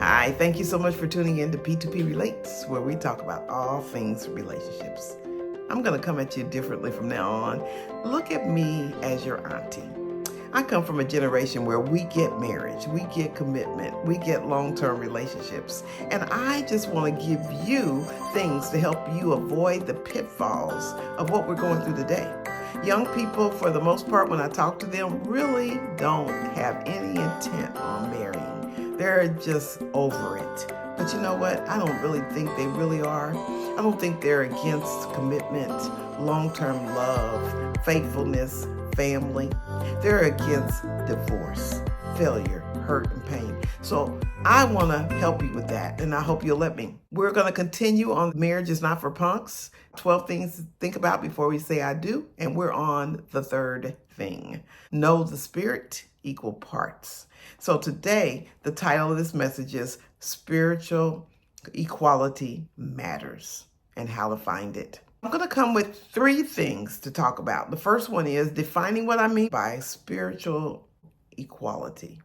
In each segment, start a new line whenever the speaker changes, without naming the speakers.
Hi, thank you so much for tuning in to P2P Relates, where we talk about all things relationships. I'm going to come at you differently from now on. Look at me as your auntie. I come from a generation where we get marriage, we get commitment, we get long-term relationships. And I just want to give you things to help you avoid the pitfalls of what we're going through today. Young people, for the most part, when I talk to them, really don't have any intent on marrying. They're just over it. But you know what? I don't really think they really are. I don't think they're against commitment, long-term love, faithfulness, family. They're against divorce, failure, hurt, and pain. So I want to help you with that, and I hope you'll let me. We're going to continue on Marriage is Not for Punks, 12 things to think about before we say I do, and we're on the third thing. Know the spirit, equal parts. So today, the title of this message is Spiritual Equality Matters and how to find it. I'm going to come with three things to talk about. The first one is defining what I mean by spiritual equality.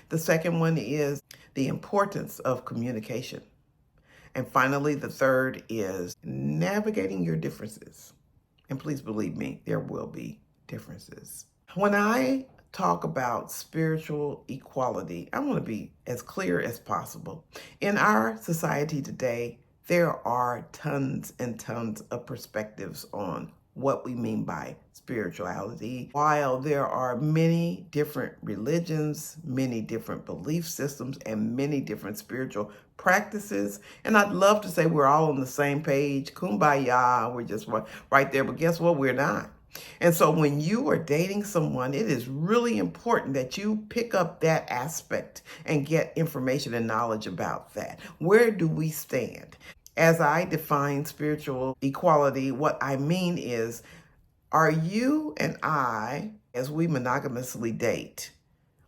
The second one is the importance of communication. And finally, the third is navigating your differences. And please believe me, there will be differences. When I talk about spiritual equality, I want to be as clear as possible. In our society today, there are tons and tons of perspectives on what we mean by spirituality. While there are many different religions, many different belief systems, and many different spiritual practices, and I'd love to say we're all on the same page, kumbaya, we're just right there, but guess what? We're not. And so when you are dating someone, it is really important that you pick up that aspect and get information and knowledge about that. Where do we stand? As I define spiritual equality, what I mean is, are you and I, as we monogamously date,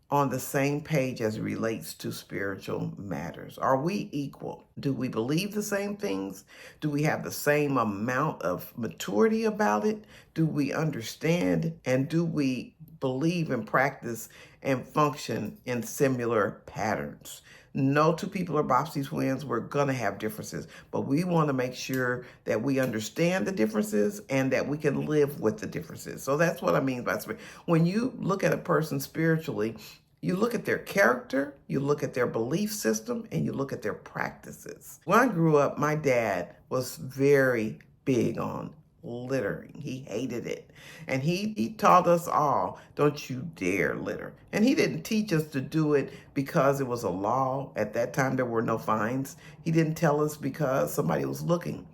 on the same page as it relates to spiritual matters? Are we equal? Do we believe the same things? Do we have the same amount of maturity about it? Do we understand, and do we believe and practice and function in similar patterns? No two people are Bobsy twins. We're going to have differences, but we want to make sure that we understand the differences and that we can live with the differences. So that's what I mean by spirit. When you look at a person spiritually, you look at their character, you look at their belief system, and you look at their practices. When I grew up, my dad was very big on littering. He hated it. And he taught us all, don't you dare litter. And he didn't teach us to do it because it was a law. At that time, there were no fines. He didn't tell us because somebody was looking.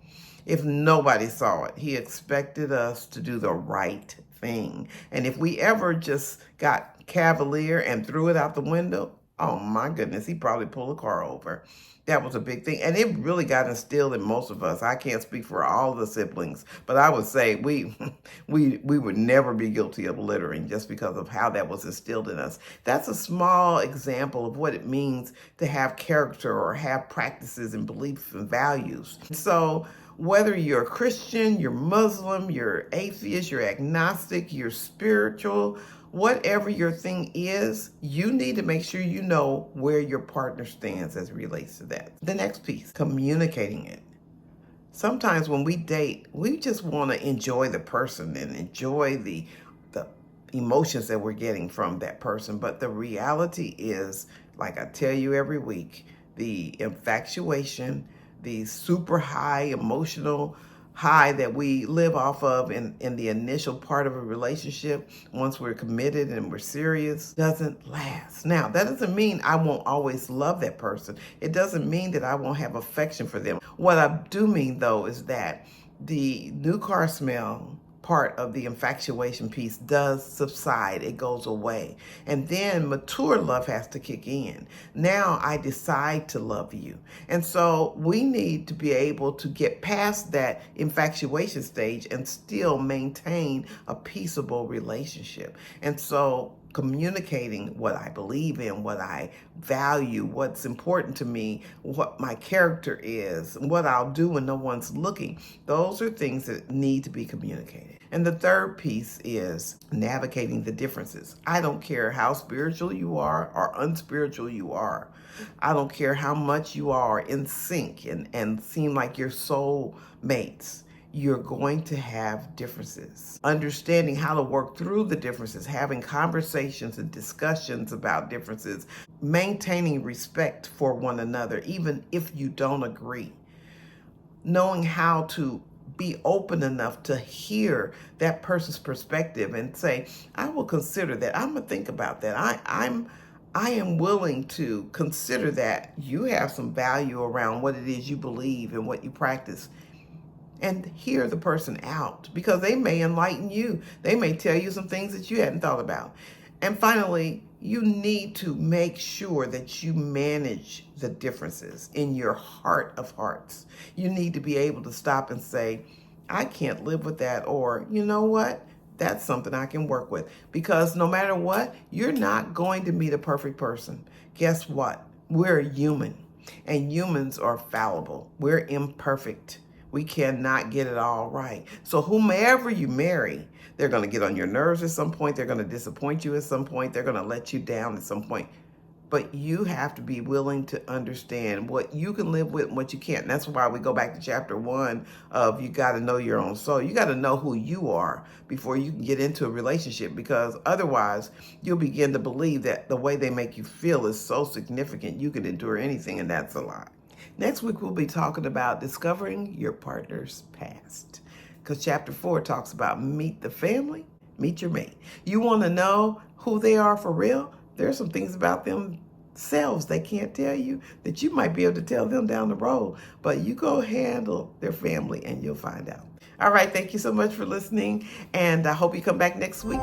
If nobody saw it, he expected us to do the right thing. And if we ever just got cavalier and threw it out the window, oh my goodness, he probably pulled a car over. That was a big thing. And it really got instilled in most of us. I can't speak for all the siblings, but I would say we would never be guilty of littering just because of how that was instilled in us. That's a small example of what it means to have character or have practices and beliefs and values. So whether you're a Christian, you're Muslim, you're atheist, you're agnostic, you're spiritual, whatever your thing is, you need to make sure you know where your partner stands as it relates to that. The next piece, communicating it. Sometimes when we date, we just want to enjoy the person and enjoy the emotions that we're getting from that person. But the reality is, like I tell you every week, the infatuation, the super high emotional high that we live off of in the initial part of a relationship, once we're committed and we're serious, doesn't last. Now, that doesn't mean I won't always love that person. It doesn't mean that I won't have affection for them. What I do mean, though, is that the new car smell part of the infatuation piece does subside. It goes away. And then mature love has to kick in. Now I decide to love you. And so we need to be able to get past that infatuation stage and still maintain a peaceable relationship. And so communicating what I believe in, what I value, what's important to me, what my character is, what I'll do when no one's looking. Those are things that need to be communicated. And the third piece is navigating the differences. I don't care how spiritual you are or unspiritual you are. I don't care how much you are in sync and seem like you're soul mates. You're going to have differences. Understanding how to work through the differences, having conversations and discussions about differences, maintaining respect for one another, even if you don't agree. Knowing how to be open enough to hear that person's perspective and say, I will consider that. I'm gonna think about that. I am willing to consider that you have some value around what it is you believe and what you practice, and hear the person out, because they may enlighten you. They may tell you some things that you hadn't thought about. And finally, you need to make sure that you manage the differences in your heart of hearts. You need to be able to stop and say, I can't live with that, or you know what? That's something I can work with. Because no matter what, you're not going to meet a perfect person. Guess what? We're human, and humans are fallible. We're imperfect. We cannot get it all right. So whomever you marry, they're going to get on your nerves at some point. They're going to disappoint you at some point. They're going to let you down at some point. But you have to be willing to understand what you can live with and what you can't. And that's why we go back to chapter 1 of you got to know your own soul. You got to know who you are before you can get into a relationship, because otherwise you'll begin to believe that the way they make you feel is so significant you can endure anything, and that's a lie. Next week, we'll be talking about discovering your partner's past, because chapter 4 talks about meet the family, meet your mate. You want to know who they are for real? There's some things about themselves they can't tell you that you might be able to tell them down the road, but you go handle their family and you'll find out. All right, thank you so much for listening, and I hope you come back next week.